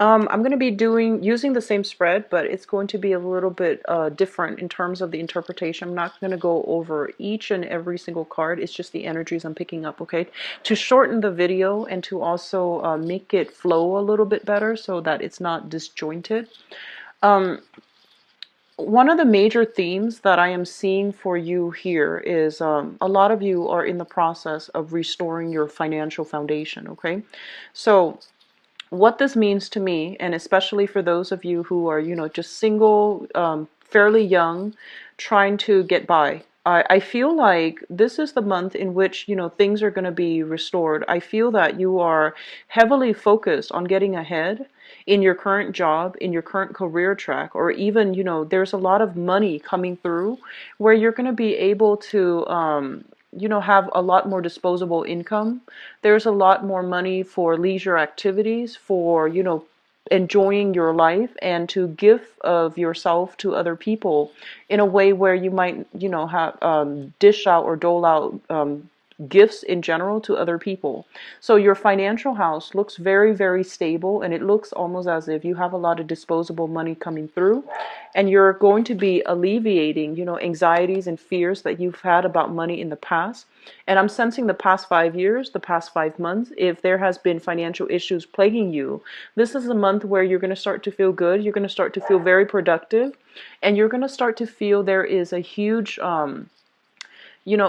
I'm going to be using the same spread, but it's going to be a little bit different in terms of the interpretation. I'm not going to go over each and every single card. It's just the energies I'm picking up, okay? To shorten the video and to also make it flow a little bit better so that it's not disjointed. Um, One of the major themes that I am seeing for you here is a lot of you are in the process of restoring your financial foundation, okay? So what this means to me, and especially for those of you who are, just single, fairly young, trying to get by. I feel like this is the month in which, things are going to be restored. I feel that you are heavily focused on getting ahead in your current job, in your current career track, or even, there's a lot of money coming through where you're going to be able to, have a lot more disposable income. There's a lot more money for leisure activities, for, enjoying your life and to give of yourself to other people in a way where you might, have dish out or dole out gifts in general to other people. So your financial house looks very, very stable, and it looks almost as if you have a lot of disposable money coming through, and you're going to be alleviating, anxieties and fears that you've had about money in the past. And I'm sensing the past 5 years, the past 5 months, if there has been financial issues plaguing you, this is a month where you're going to start to feel good. You're going to start to feel very productive, and you're going to start to feel there is a huge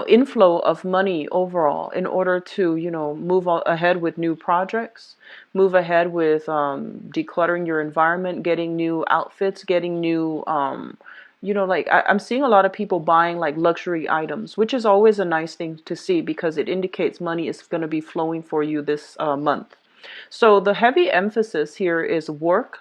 inflow of money overall in order to, move ahead with new projects, move ahead with decluttering your environment, getting new outfits, getting new, like I'm seeing a lot of people buying like luxury items, which is always a nice thing to see because it indicates money is going to be flowing for you this month. So the heavy emphasis here is work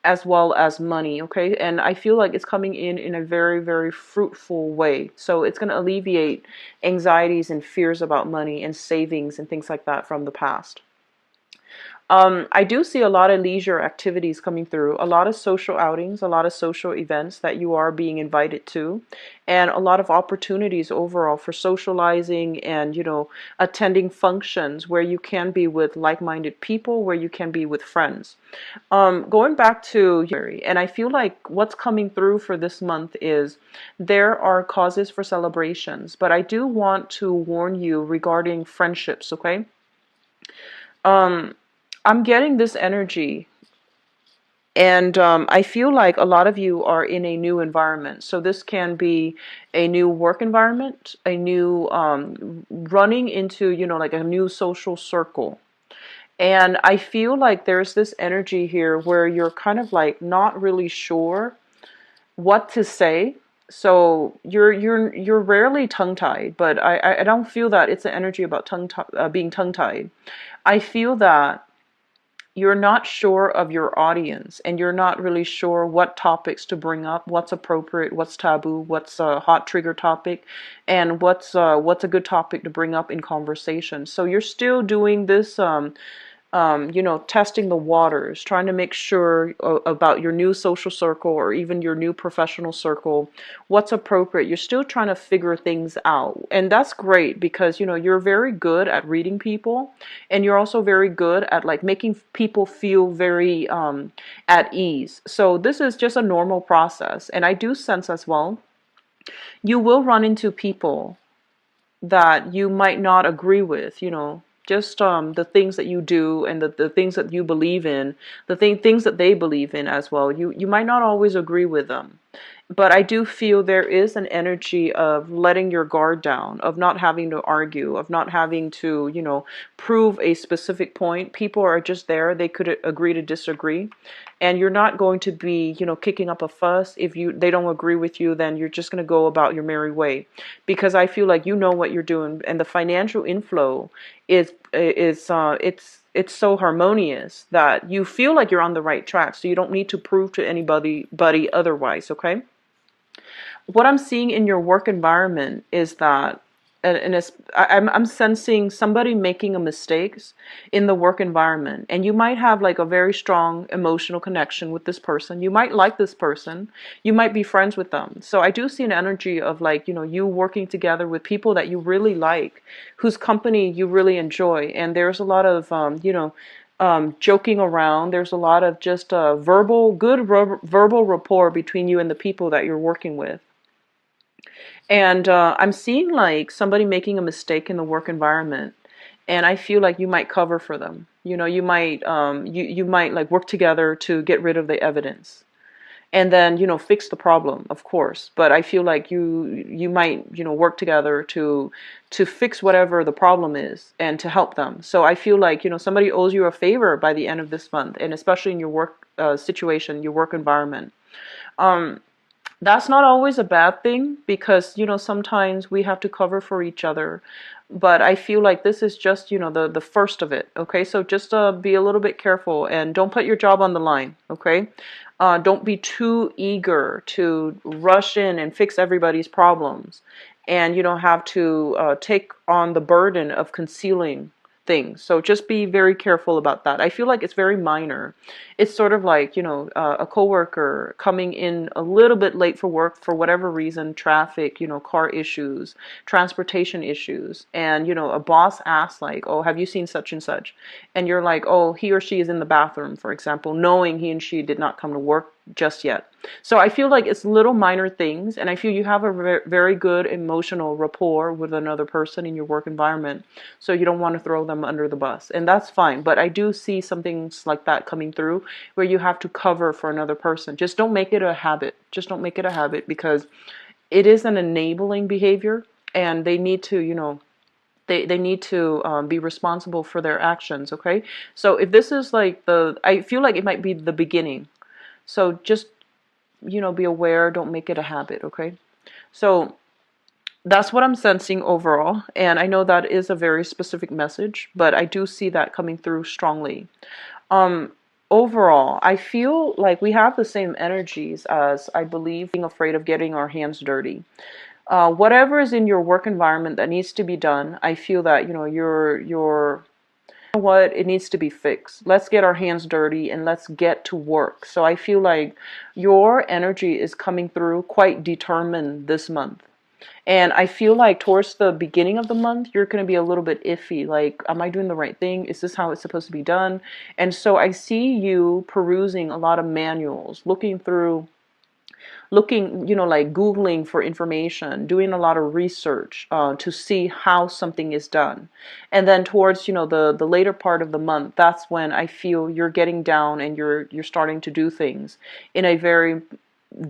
as well as money, okay? And I feel like it's coming in a very, very fruitful way. So it's going to alleviate anxieties and fears about money and savings and things like that from the past. I do see a lot of leisure activities coming through, a lot of social outings, a lot of social events that you are being invited to, and a lot of opportunities overall for socializing and, attending functions where you can be with like-minded people, where you can be with friends. Going back to January, and I feel like what's coming through for this month is there are causes for celebrations, but I do want to warn you regarding friendships, okay? Um, I'm getting this energy, and I feel like a lot of you are in a new environment. So this can be a new work environment, a new running into, like a new social circle. And I feel like there's this energy here where you're kind of like not really sure what to say. So you're rarely tongue-tied, but I don't feel that it's an energy about being tongue-tied. I feel that you're not sure of your audience, and you're not really sure what topics to bring up, what's appropriate, what's taboo, what's a hot trigger topic, and what's a good topic to bring up in conversation. So you're still doing this testing the waters, trying to make sure about your new social circle or even your new professional circle, what's appropriate. You're still trying to figure things out. And that's great because, you're very good at reading people, and you're also very good at like making people feel very at ease. So this is just a normal process. And I do sense as well, you will run into people that you might not agree with, just the things that you do and the things that you believe in, things that they believe in as well. You might not always agree with them. But I do feel there is an energy of letting your guard down, of not having to argue, of not having to, prove a specific point. People are just there. They could agree to disagree. And you're not going to be, kicking up a fuss. If they don't agree with you, then you're just going to go about your merry way. Because I feel like you know what you're doing, and the financial inflow it's so harmonious that you feel like you're on the right track. So you don't need to prove to anybody otherwise, okay? What I'm seeing in your work environment is that, and I'm sensing somebody making a mistakes in the work environment, and you might have like a very strong emotional connection with this person. You might like this person. You might be friends with them. So I do see an energy of like, you working together with people that you really like, whose company you really enjoy, and there's a lot of, joking around. There's a lot of just verbal rapport between you and the people that you're working with. And I'm seeing like somebody making a mistake in the work environment, and I feel like you might cover for them. You might like work together to get rid of the evidence, and then fix the problem, of course. But I feel like you might work together to fix whatever the problem is and to help them. So I feel like somebody owes you a favor by the end of this month, and especially in your work situation, your work environment. Um, that's not always a bad thing, because sometimes we have to cover for each other. But I feel like this is just the first of it. Okay, so just be a little bit careful and don't put your job on the line. Okay, don't be too eager to rush in and fix everybody's problems, and you don't have to take on the burden of concealing things. So just be very careful about that. I feel like it's very minor. It's sort of like, a coworker coming in a little bit late for work for whatever reason, traffic, car issues, transportation issues. And, a boss asks like, oh, have you seen such and such? And you're like, oh, he or she is in the bathroom, for example, knowing he and she did not come to work just yet. So I feel like it's little minor things, and I feel you have a very good emotional rapport with another person in your work environment. So you don't want to throw them under the bus, and that's fine. But I do see some things like that coming through where you have to cover for another person. Just don't make it a habit. Just don't make it a habit, because it is an enabling behavior, and they need to, they need to be responsible for their actions. Okay, so if this is like I feel like it might be the beginning. So just, be aware, don't make it a habit, okay? So that's what I'm sensing overall. And I know that is a very specific message, but I do see that coming through strongly. Um, Overall, I feel like we have the same energies as, I believe, being afraid of getting our hands dirty. Whatever is in your work environment that needs to be done, I feel that, you're what, it needs to be fixed. Let's get our hands dirty and let's get to work. So I feel like your energy is coming through quite determined this month. And I feel like towards the beginning of the month, you're going to be a little bit iffy. Like, am I doing the right thing? Is this how it's supposed to be done? And so I see you perusing a lot of manuals, looking, like Googling for information, doing a lot of research to see how something is done. And then towards, the later part of the month, that's when I feel you're getting down and you're starting to do things in a very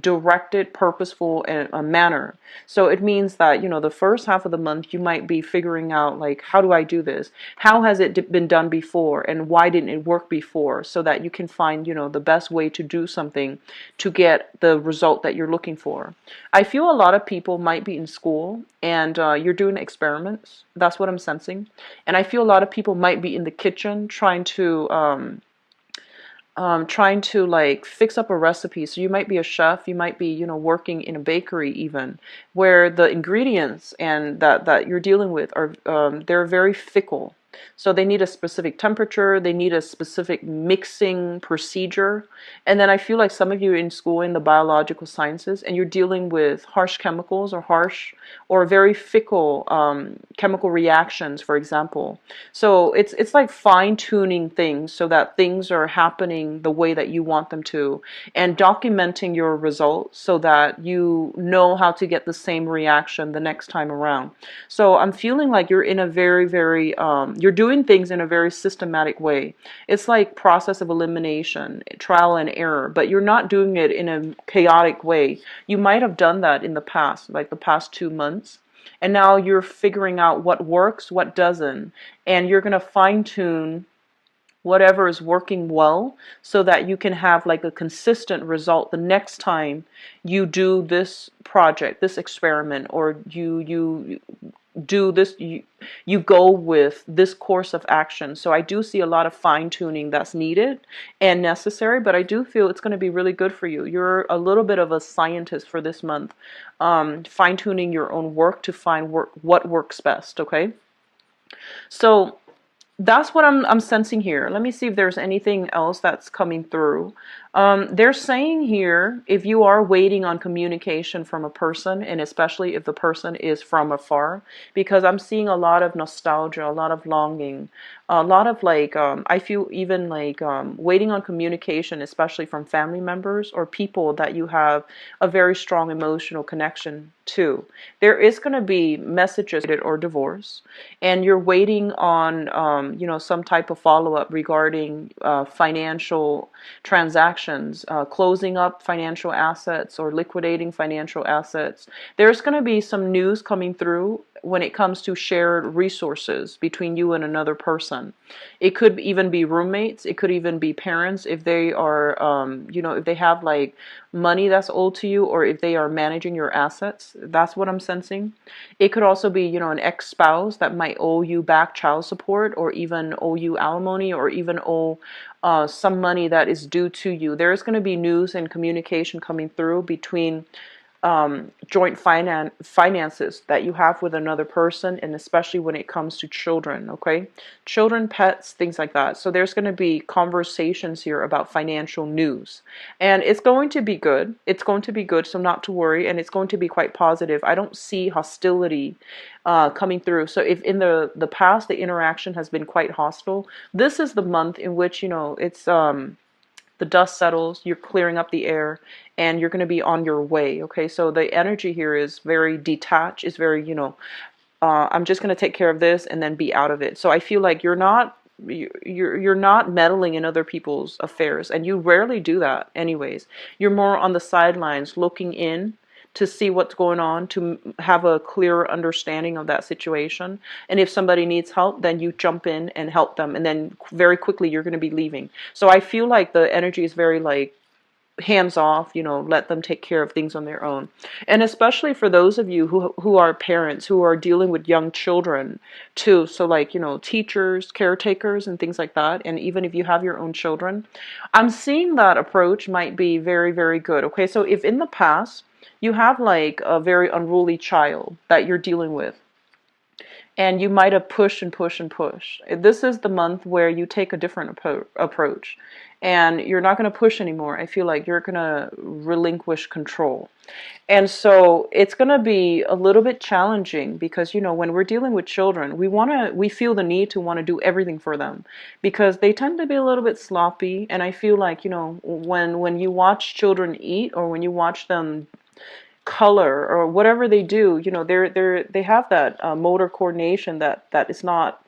directed, purposeful manner. So it means that, the first half of the month, you might be figuring out, like, how do I do this? How has it been done before? And why didn't it work before? So that you can find, the best way to do something to get the result that you're looking for. I feel a lot of people might be in school and you're doing experiments. That's what I'm sensing. And I feel a lot of people might be in the kitchen trying to like fix up a recipe. So you might be a chef, you might be, working in a bakery even, where the ingredients and that you're dealing with are they're very fickle. So they need a specific temperature, they need a specific mixing procedure. And then I feel like some of you are in school in the biological sciences and you're dealing with harsh chemicals or very fickle chemical reactions, for example. So it's like fine-tuning things so that things are happening the way that you want them to, and documenting your results so that you know how to get the same reaction the next time around. So I'm feeling like you're in a very, very, you're doing things in a very systematic way. It's like process of elimination, trial and error, but you're not doing it in a chaotic way. You might have done that in the past, like the past 2 months. And now you're figuring out what works, what doesn't, and you're going to fine tune whatever is working well so that you can have like a consistent result the next time you do this project, this experiment, or you do this, you go with this course of action. So I do see a lot of fine tuning that's needed and necessary, but I do feel it's going to be really good for you. You're a little bit of a scientist for this month, fine tuning your own work to find what works best. Okay, so that's what I'm sensing here. Let me see if there's anything else that's coming through. They're saying here, if you are waiting on communication from a person, and especially if the person is from afar, because I'm seeing a lot of nostalgia, a lot of longing, a lot of like, I feel even like waiting on communication, especially from family members or people that you have a very strong emotional connection to. There is going to be messages or divorce, and you're waiting on, some type of follow-up regarding financial transactions, closing up financial assets or liquidating financial assets. There's going to be some news coming through when it comes to shared resources between you and another person. It could even be roommates. It could even be parents if they are, if they have like money that's owed to you, or if they are managing your assets. That's what I'm sensing. It could also be, an ex-spouse that might owe you back child support, or even owe you alimony, or even owe some money that is due to you. There is going to be news and communication coming through between joint finances that you have with another person, and especially when it comes to children, okay? Children, pets, things like that. So there's going to be conversations here about financial news. And it's going to be good. It's going to be good, so not to worry, and it's going to be quite positive. I don't see hostility coming through. So if in the past the interaction has been quite hostile, this is the month in which, it's the dust settles, you're clearing up the air, and you're going to be on your way. Okay, so the energy here is very detached, is very, I'm just going to take care of this and then be out of it. So I feel like you're not meddling in other people's affairs, and you rarely do that anyways. You're more on the sidelines looking in to see what's going on, to have a clearer understanding of that situation. And if somebody needs help, then you jump in and help them, and then very quickly you're going to be leaving. So I feel like the energy is very like hands off, let them take care of things on their own. And especially for those of you who are parents, who are dealing with young children too. So like, teachers, caretakers, and things like that. And even if you have your own children, I'm seeing that approach might be very, very good. Okay, so if in the past you have like a very unruly child that you're dealing with, and you might have pushed and pushed and pushed. This is the month where you take a different approach, and you're not going to push anymore. I feel like you're going to relinquish control. And so it's going to be a little bit challenging because, when we're dealing with children, we feel the need to want to do everything for them because they tend to be a little bit sloppy. And I feel like, when you watch children eat, or when you watch them color or whatever they do, they have that motor coordination that is not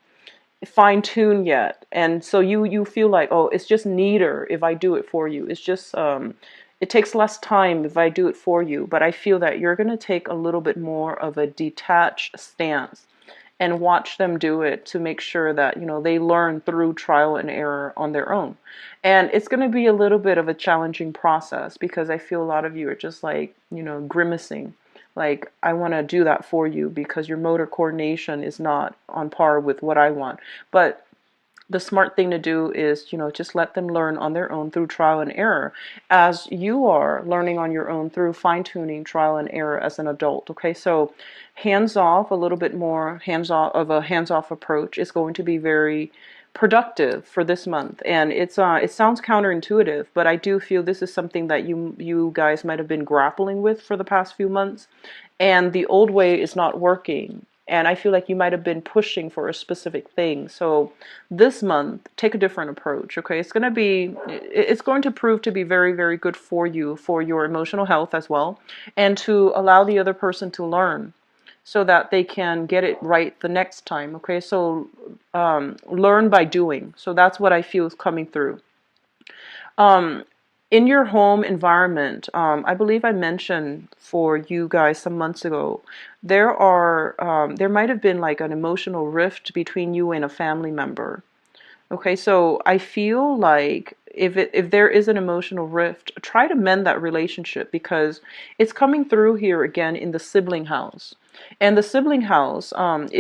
fine tuned yet, and so you feel like, oh, it's just neater if I do it for you. It's just it takes less time if I do it for you. But I feel that you're going to take a little bit more of a detached stance and watch them do it to make sure that they learn through trial and error on their own. And it's going to be a little bit of a challenging process because I feel a lot of you are just like grimacing, like, I want to do that for you because your motor coordination is not on par with what I want. But the smart thing to do is, just let them learn on their own through trial and error, as you are learning on your own through fine-tuning trial and error as an adult. Okay, so hands off, a little bit more hands-off approach is going to be very productive for this month. And it sounds counterintuitive, but I do feel this is something that you guys might have been grappling with for the past few months, and the old way is not working. And I feel like you might have been pushing for a specific thing. So this month, take a different approach, okay? It's going to prove to be very, very good for you, for your emotional health as well, and to allow the other person to learn so that they can get it right the next time, okay? So learn by doing. So that's what I feel is coming through. In your home environment, I believe I mentioned for you guys some months ago, there might have been like an emotional rift between you and a family member. Okay, so I feel like if there is an emotional rift, try to mend that relationship because it's coming through here again in the sibling house. And the sibling house,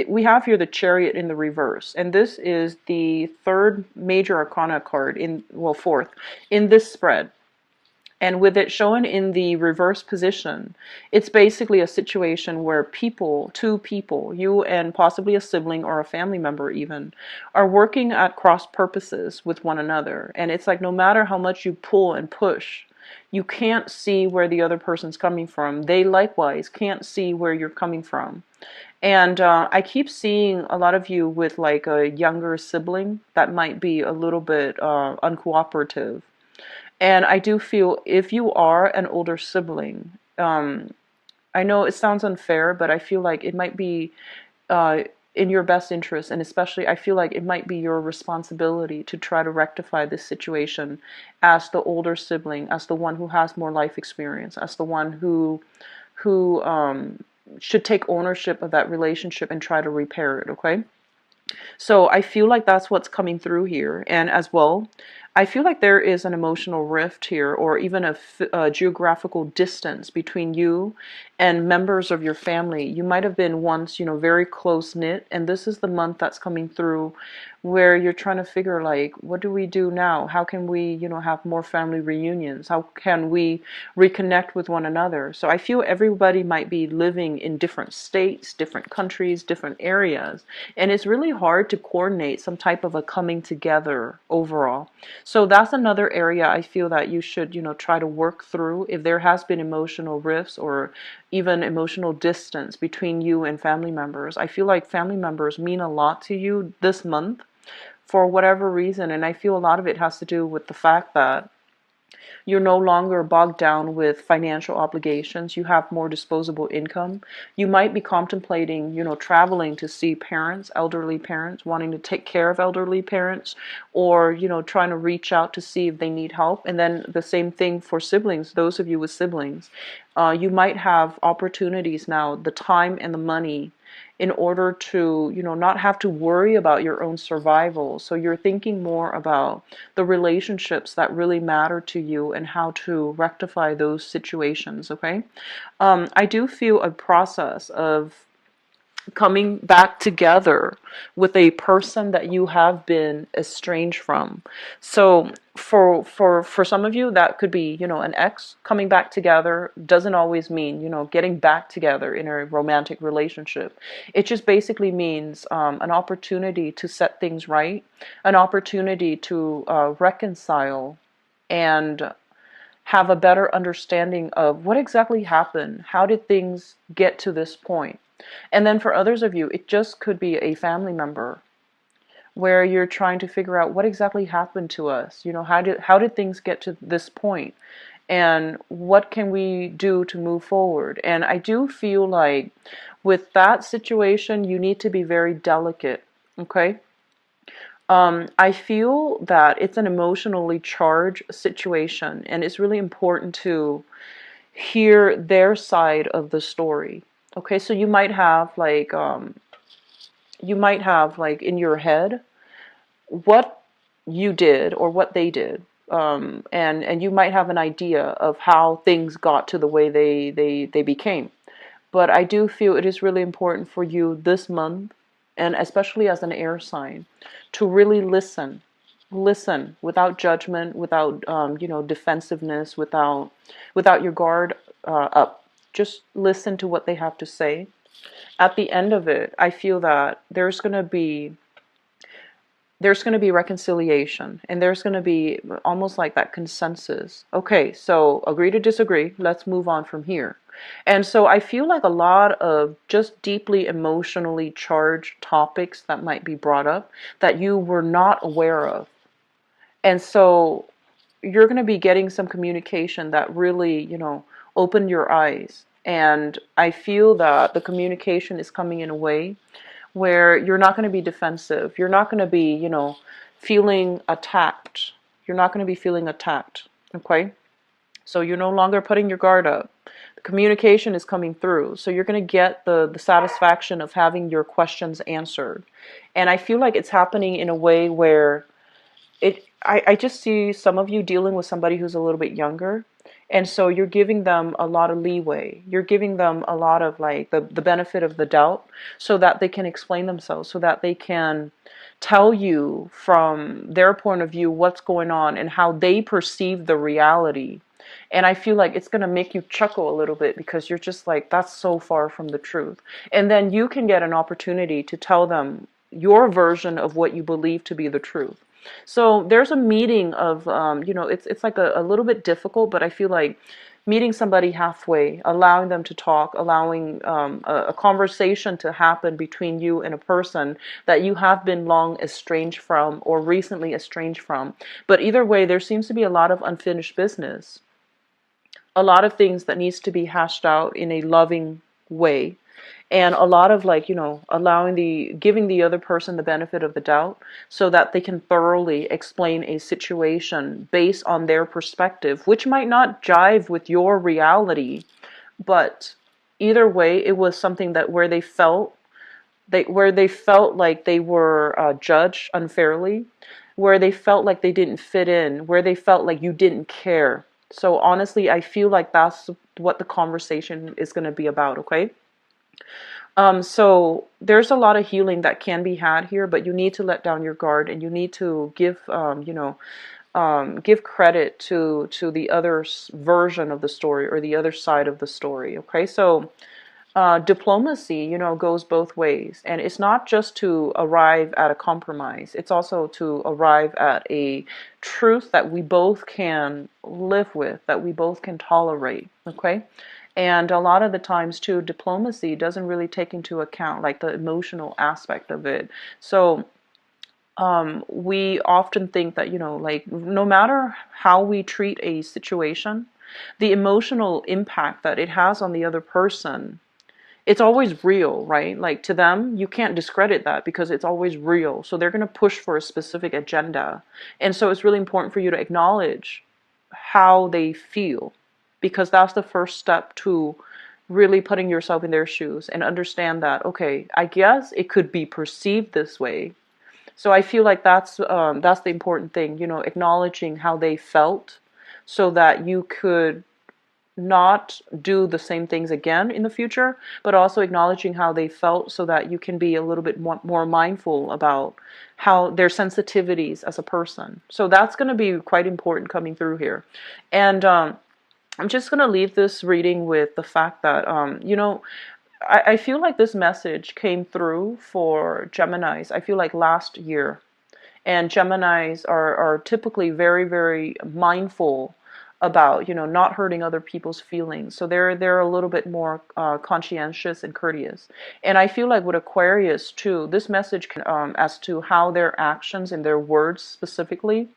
we have here the Chariot in the reverse, and this is the third major arcana card fourth in this spread. And with it showing in the reverse position, it's basically a situation where people, two people, you and possibly a sibling or a family member even, are working at cross purposes with one another. And it's like no matter how much you pull and push, you can't see where the other person's coming from. They likewise can't see where you're coming from. And I keep seeing a lot of you with like a younger sibling that might be a little bit uncooperative. And I do feel if you are an older sibling, I know it sounds unfair, but I feel like it might be uh, in your best interest, and especially I feel like it might be your responsibility to try to rectify this situation as the older sibling, as the one who has more life experience, as the one who should take ownership of that relationship and try to repair it. Okay. So I feel like that's what's coming through here. And as well, I feel like there is an emotional rift here, or even a geographical distance between you and members of your family. You might have been once, very close knit, and this is the month that's coming through where you're trying to figure like, what do we do now? How can we, have more family reunions? How can we reconnect with one another? So I feel everybody might be living in different states, different countries, different areas, and it's really hard to coordinate some type of a coming together overall. So that's another area I feel that you should, try to work through if there has been emotional rifts or even emotional distance between you and family members. I feel like family members mean a lot to you this month for whatever reason, and I feel a lot of it has to do with the fact that you're no longer bogged down with financial obligations. You have more disposable income. You might be contemplating, traveling to see parents, elderly parents, wanting to take care of elderly parents, or, trying to reach out to see if they need help. And then the same thing for siblings, those of you with siblings. You might have opportunities now, the time and the money in order to, not have to worry about your own survival. So you're thinking more about the relationships that really matter to you and how to rectify those situations, okay? I do feel a process of coming back together with a person that you have been estranged from. So for some of you that could be, an ex. Coming back together doesn't always mean, getting back together in a romantic relationship. It just basically means an opportunity to set things right, an opportunity to reconcile and have a better understanding of what exactly happened. How did things get to this point? And then for others of you, it just could be a family member where you're trying to figure out what exactly happened to us. How did things get to this point? And what can we do to move forward? And I do feel like with that situation, you need to be very delicate, okay? I feel that it's an emotionally charged situation, and it's really important to hear their side of the story. Okay, so you might have like in your head what you did or what they did, and you might have an idea of how things got to the way they became. But I do feel it is really important for you this month, and especially as an air sign, to really listen without judgment, without defensiveness, without your guard up. Just listen to what they have to say. At the end of it, I feel that there's going to be reconciliation, and there's going to be almost like that consensus. Okay, so agree to disagree. Let's move on from here. And so I feel like a lot of just deeply emotionally charged topics that might be brought up that you were not aware of. And so you're going to be getting some communication that really, opened your eyes. And I feel that the communication is coming in a way where you're not going to be defensive. You're not going to be, feeling attacked. You're not going to be feeling attacked. Okay? So you're no longer putting your guard up. The communication is coming through. So you're going to get the satisfaction of having your questions answered. And I feel like it's happening in a way where I just see some of you dealing with somebody who's a little bit younger. And so you're giving them a lot of leeway. You're giving them a lot of like the benefit of the doubt so that they can explain themselves, so that they can tell you from their point of view what's going on and how they perceive the reality. And I feel like it's going to make you chuckle a little bit, because you're just like, that's so far from the truth. And then you can get an opportunity to tell them your version of what you believe to be the truth. So there's a meeting of, it's like a little bit difficult, but I feel like meeting somebody halfway, allowing them to talk, allowing a conversation to happen between you and a person that you have been long estranged from or recently estranged from. But either way, there seems to be a lot of unfinished business, a lot of things that needs to be hashed out in a loving way, and a lot of, like, giving the other person the benefit of the doubt so that they can thoroughly explain a situation based on their perspective, which might not jive with your reality. But either way, it was something that where they felt like they were judged unfairly, where they felt like they didn't fit in, where they felt like you didn't care. So honestly, I feel like that's what the conversation is going to be about, okay? So there's a lot of healing that can be had here, but you need to let down your guard, and you need to give credit to the other version of the story, or the other side of the story. Okay, so diplomacy, goes both ways, and it's not just to arrive at a compromise. It's also to arrive at a truth that we both can live with, that we both can tolerate. Okay. And a lot of the times too, diplomacy doesn't really take into account like the emotional aspect of it. So we often think that, like, no matter how we treat a situation, the emotional impact that it has on the other person, it's always real, right? Like, to them, you can't discredit that because it's always real. So they're going to push for a specific agenda. And so it's really important for you to acknowledge how they feel, because that's the first step to really putting yourself in their shoes and understand that, okay, I guess it could be perceived this way. So I feel like that's the important thing, acknowledging how they felt so that you could not do the same things again in the future, but also acknowledging how they felt so that you can be a little bit more mindful about how their sensitivities as a person. So that's going to be quite important coming through here. And I'm just going to leave this reading with the fact that, I feel like this message came through for Geminis, I feel like last year. And Geminis are typically very, very mindful about, not hurting other people's feelings. So they're a little bit more conscientious and courteous. And I feel like with Aquarius too, this message can, as to how their actions and their words specifically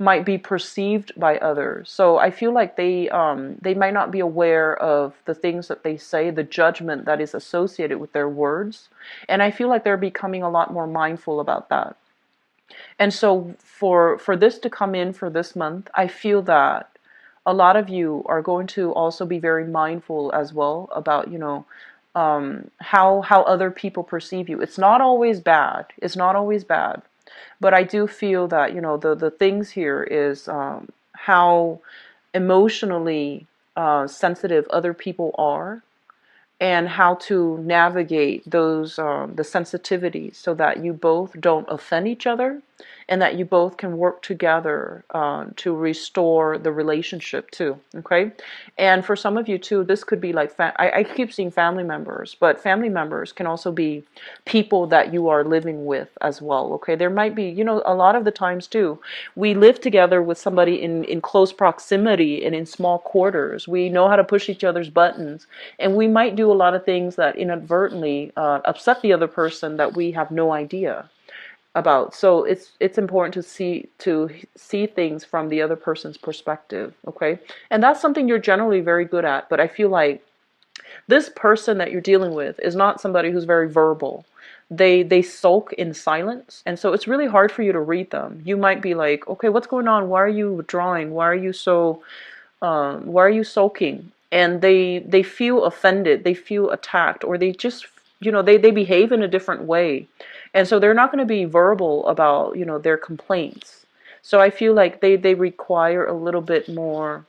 might be perceived by others. So I feel like they might not be aware of the things that they say, the judgment that is associated with their words. And I feel like they're becoming a lot more mindful about that. And so for this to come in for this month, I feel that a lot of you are going to also be very mindful as well about, how other people perceive you. It's not always bad. It's not always bad. But I do feel that, the things here is how emotionally sensitive other people are, and how to navigate those the sensitivities so that you both don't offend each other, and that you both can work together to restore the relationship too. Okay, and for some of you too, this could be like I keep seeing family members, but family members can also be people that you are living with as well. Okay, there might be, a lot of the times too, we live together with somebody in close proximity and in small quarters. We know how to push each other's buttons, and we might do a lot of things that inadvertently upset the other person that we have no idea about. So it's important to see things from the other person's perspective. Okay, and that's something you're generally very good at. But I feel like this person that you're dealing with is not somebody who's very verbal. They sulk in silence, and so it's really hard for you to read them. You might be like, okay, what's going on? Why are you withdrawing? Why are you so why are you sulking? And they feel offended, they feel attacked, or they just, they behave in a different way. And so they're not going to be verbal about, their complaints. So I feel like they require a little bit more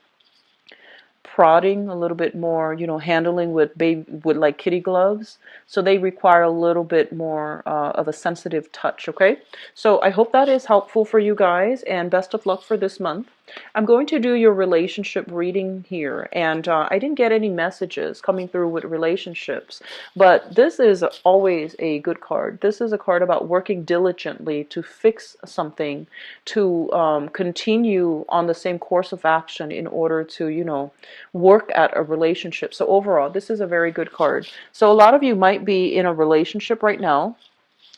prodding, a little bit more, handling with with like kitty gloves. So they require a little bit more of a sensitive touch, okay? So I hope that is helpful for you guys, and best of luck for this month. I'm going to do your relationship reading here, and I didn't get any messages coming through with relationships, but this is always a good card. This is a card about working diligently to fix something, to continue on the same course of action in order to, work at a relationship. So overall, this is a very good card. So a lot of you might be in a relationship right now.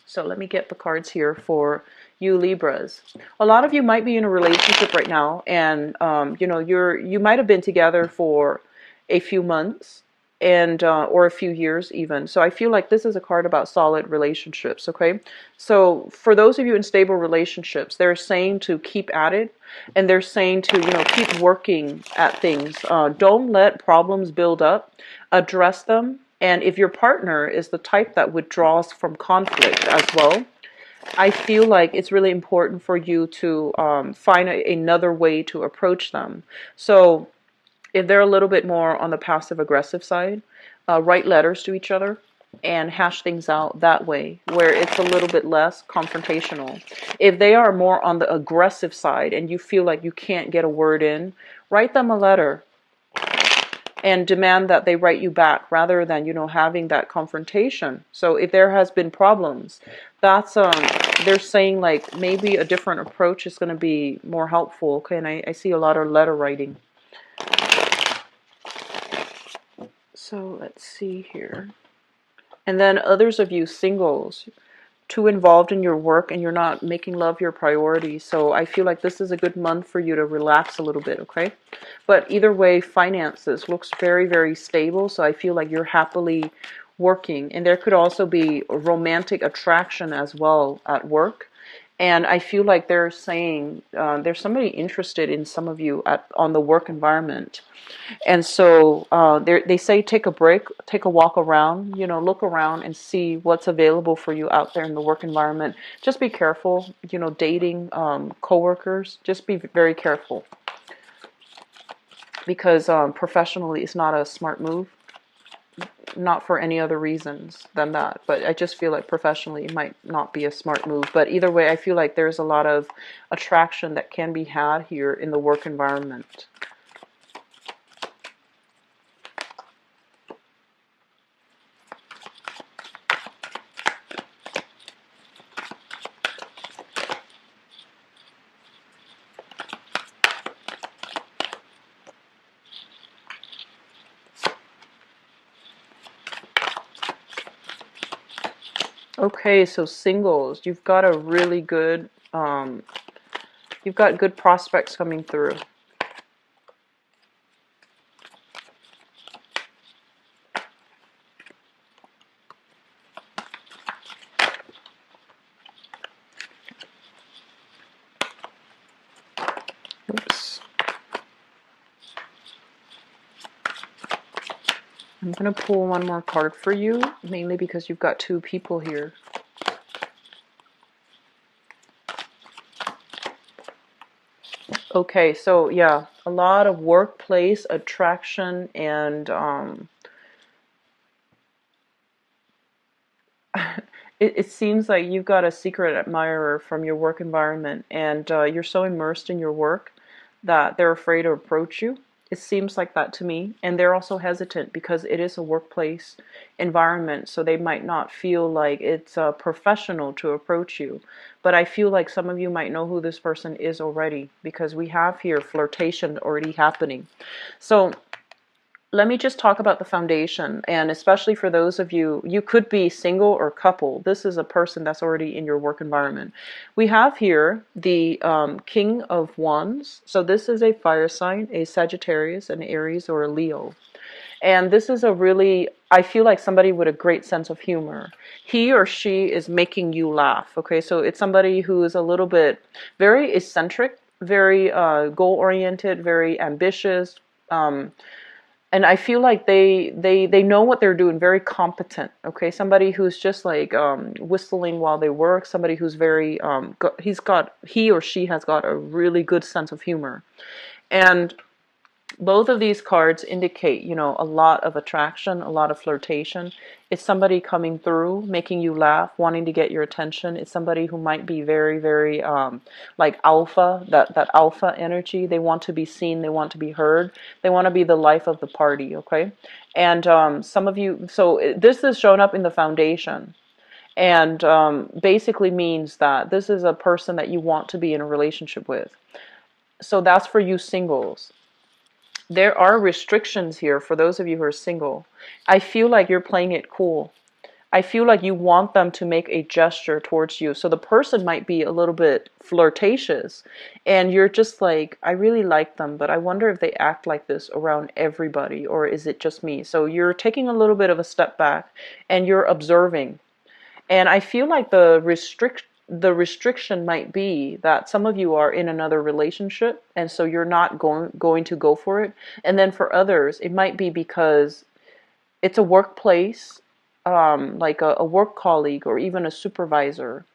So let me get the cards here for you Libras. A lot of you might be in a relationship right now, and you might have been together for a few months, and or a few years even. So I feel like this is a card about solid relationships, okay? So for those of you in stable relationships, they're saying to keep at it, and they're saying to, keep working at things. Don't let problems build up. Address them. And if your partner is the type that withdraws from conflict as well, I feel like it's really important for you to find another way to approach them. So if they're a little bit more on the passive aggressive side, write letters to each other and hash things out that way, where it's a little bit less confrontational. If they are more on the aggressive side and you feel like you can't get a word in, write them a letter and demand that they write you back rather than, having that confrontation. So if there has been problems, that's they're saying like maybe a different approach is going to be more helpful. Okay, and I see a lot of letter writing. So let's see here. And then others of you singles, too involved in your work and you're not making love your priority. So I feel like this is a good month for you to relax a little bit, okay? But either way, finances looks very, very stable. So I feel like you're happily working. And there could also be a romantic attraction as well at work. And I feel like they're saying there's somebody interested in some of you on the work environment. And so they say take a break, take a walk around, look around and see what's available for you out there in the work environment. Just be careful, dating coworkers. Just be very careful, because professionally it's not a smart move. Not for any other reasons than that, but I just feel like professionally it might not be a smart move. But either way, I feel like there's a lot of attraction that can be had here in the work environment. Okay, so singles, you've got a really good, you've got good prospects coming through. Oops. I'm going to pull one more card for you, mainly because you've got two people here. Okay, so yeah, a lot of workplace attraction and it seems like you've got a secret admirer from your work environment, and you're so immersed in your work that they're afraid to approach you. It seems like that to me. And they're also hesitant because it is a workplace environment, so they might not feel like it's professional to approach you. But I feel like some of you might know who this person is already, because we have here flirtation already happening. So let me just talk about the foundation, and especially for those of you, you could be single or couple. This is a person that's already in your work environment. We have here the King of Wands. So this is a fire sign, a Sagittarius, an Aries, or a Leo. And this is a really, I feel like somebody with a great sense of humor. He or she is making you laugh, okay? So it's somebody who is a little bit very eccentric, very goal-oriented, very ambitious, and I feel like they know what they're doing, very competent, okay? Somebody who's just like whistling while they work, somebody who's very, he or she has got a really good sense of humor. And Both of these cards indicate, a lot of attraction, a lot of flirtation. It's somebody coming through, making you laugh, wanting to get your attention. It's somebody who might be very, very like alpha, that alpha energy. They want to be seen, they want to be heard, they want to be the life of the party, okay? And some of you, so this is shown up in the foundation. And basically means that this is a person that you want to be in a relationship with. So that's for you singles. There are restrictions here for those of you who are single. I feel like you're playing it cool. I feel like you want them to make a gesture towards you. So the person might be a little bit flirtatious and you're just like, I really like them, but I wonder if they act like this around everybody, or is it just me? So you're taking a little bit of a step back and you're observing. And I feel like the restriction might be that some of you are in another relationship, and so you're not going to go for it. And then for others, it might be because it's a workplace, like a work colleague or even a supervisor.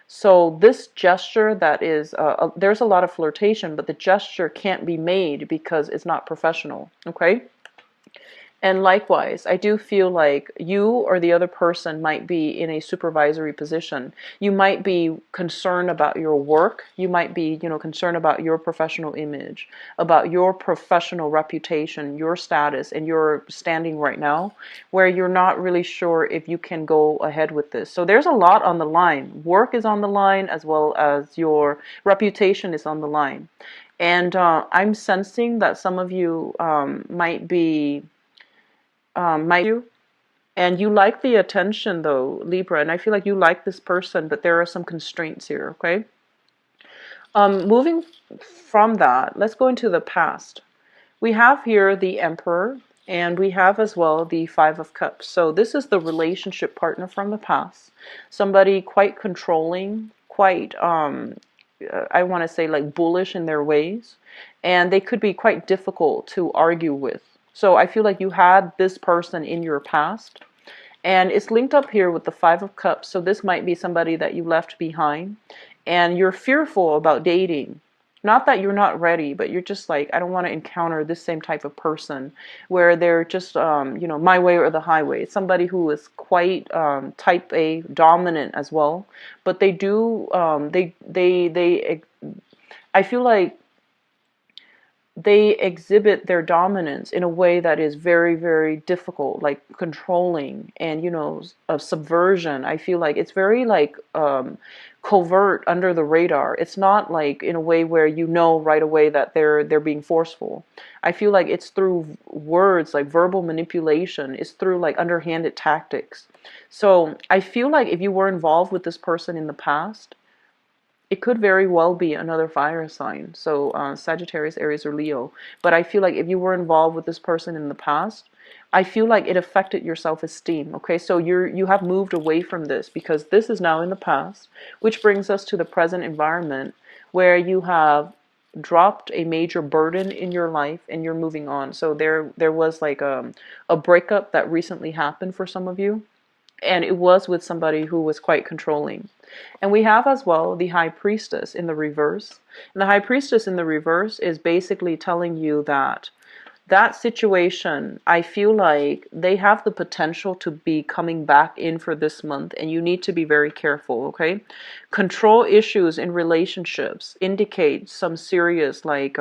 So this gesture that is, there's a lot of flirtation, but the gesture can't be made because it's not professional, okay? And likewise, I do feel like you or the other person might be in a supervisory position. You might be concerned about your work. You might be, concerned about your professional image, about your professional reputation, your status, and your standing right now, where you're not really sure if you can go ahead with this. So there's a lot on the line. Work is on the line, as well as your reputation is on the line. And I'm sensing that some of you might be you, and you like the attention though, Libra, and I feel like you like this person, but there are some constraints here, okay? Moving from that, let's go into the past. We have here the Emperor, and we have as well the Five of Cups. So this is the relationship partner from the past. Somebody quite controlling, quite, I want to say like bullish in their ways, and they could be quite difficult to argue with. So I feel like you had this person in your past, and it's linked up here with the Five of Cups. So this might be somebody that you left behind, and you're fearful about dating. Not that you're not ready, but you're just like, I don't want to encounter this same type of person where they're just, my way or the highway. It's somebody who is quite type A, dominant as well, but they do, I feel like they exhibit their dominance in a way that is very, very difficult, like controlling and, of subversion. I feel like it's very like covert, under the radar. It's not like in a way where right away that they're being forceful. I feel like it's through words, like verbal manipulation. It's through like underhanded tactics. So I feel like if you were involved with this person in the past, it could very well be another fire sign. So Sagittarius, Aries, or Leo. But I feel like if you were involved with this person in the past, I feel like it affected your self-esteem. Okay, so you have moved away from this because this is now in the past, which brings us to the present environment where you have dropped a major burden in your life and you're moving on. So there was like a breakup that recently happened for some of you, and it was with somebody who was quite controlling. And we have as well the High Priestess in the reverse. And the High Priestess in the reverse is basically telling you that that situation, I feel like they have the potential to be coming back in for this month, and you need to be very careful, okay? Control issues in relationships indicate some serious like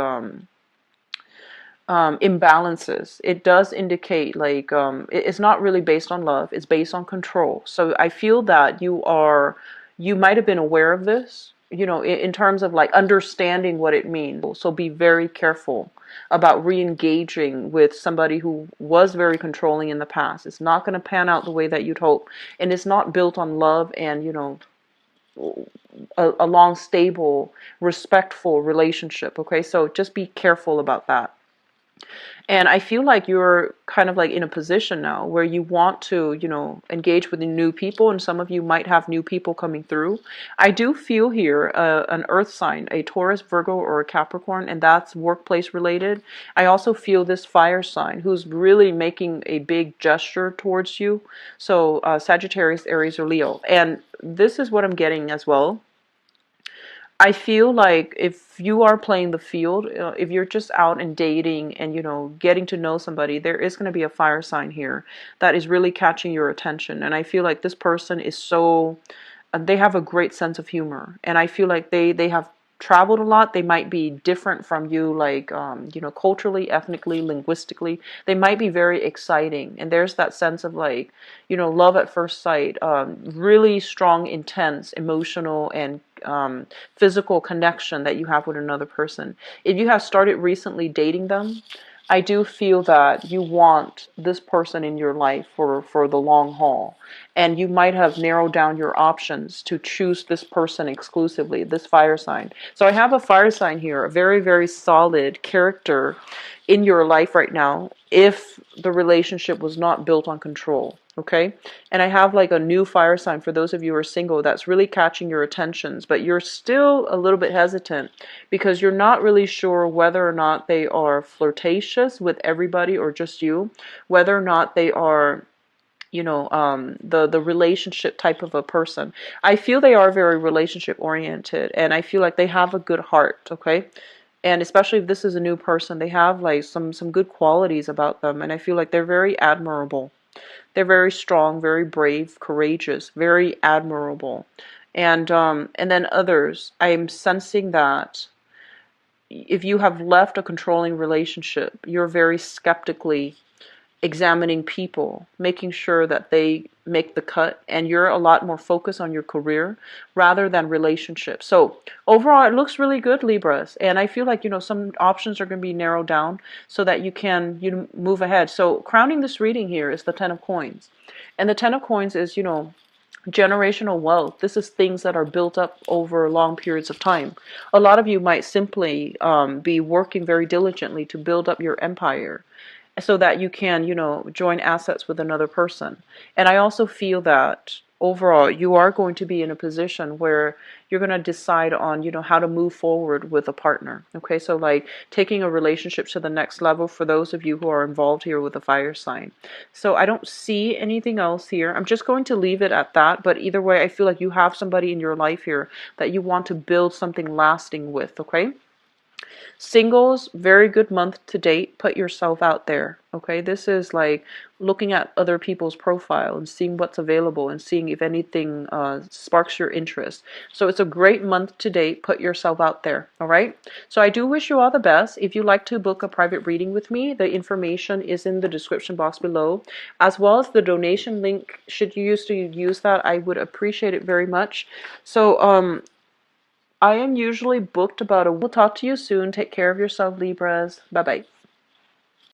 imbalances. It does indicate like it's not really based on love, it's based on control. So I feel that you might have been aware of this, in terms of like understanding what it means. So be very careful about re-engaging with somebody who was very controlling in the past. It's not going to pan out the way that you'd hope, and it's not built on love and a long, stable, respectful relationship. Okay, so just be careful about that. And I feel like you're kind of like in a position now where you want to, engage with new people, and some of you might have new people coming through. I do feel here an earth sign, a Taurus, Virgo, or a Capricorn, and that's workplace related. I also feel this fire sign who's really making a big gesture towards you. So Sagittarius, Aries, or Leo. And this is what I'm getting as well. I feel like if you are playing the field, if you're just out and dating and, getting to know somebody, there is going to be a fire sign here that is really catching your attention. And I feel like this person is so, they have a great sense of humor. And I feel like they have traveled a lot. They might be different from you, like, culturally, ethnically, linguistically. They might be very exciting. And there's that sense of like, love at first sight, really strong, intense, emotional, and physical connection that you have with another person. If you have started recently dating them, I do feel that you want this person in your life for the long haul. And you might have narrowed down your options to choose this person exclusively, this fire sign. So I have a fire sign here, a very, very solid character in your life right now if the relationship was not built on control. Okay? And I have like a new fire sign for those of you who are single that's really catching your attentions, but you're still a little bit hesitant because you're not really sure whether or not they are flirtatious with everybody or just you, whether or not they are the relationship type of a person. I feel they are very relationship oriented, and I feel like they have a good heart. Okay, and especially if this is a new person, they have like some good qualities about them, and I feel like they're very admirable. They're very strong, very brave, courageous, very admirable. And then others, I'm sensing that if you have left a controlling relationship, you're very skeptically examining people, making sure that they make the cut, and you're a lot more focused on your career rather than relationships. So overall, it looks really good, Libras, and I feel like some options are going to be narrowed down so that you can move ahead. So crowning this reading here is the Ten of Coins, and the Ten of Coins is generational wealth. This is things that are built up over long periods of time. A lot of you might simply be working very diligently to build up your empire so that you can, join assets with another person. And I also feel that overall you are going to be in a position where you're going to decide on, how to move forward with a partner. Okay, so like taking a relationship to the next level for those of you who are involved here with a fire sign. So I don't see anything else here. I'm just going to leave it at that. But either way, I feel like you have somebody in your life here that you want to build something lasting with. Okay. Singles, very good month to date. Put yourself out there. Okay, this is like looking at other people's profile and seeing what's available and seeing if anything sparks your interest. So it's a great month to date. Put yourself out there. All right. So I do wish you all the best. If you'd like to book a private reading with me, the information is in the description box below, as well as the donation link. Should you use that, I would appreciate it very much. So I am usually booked about a week. We'll talk to you soon. Take care of yourself, Libras. Bye-bye.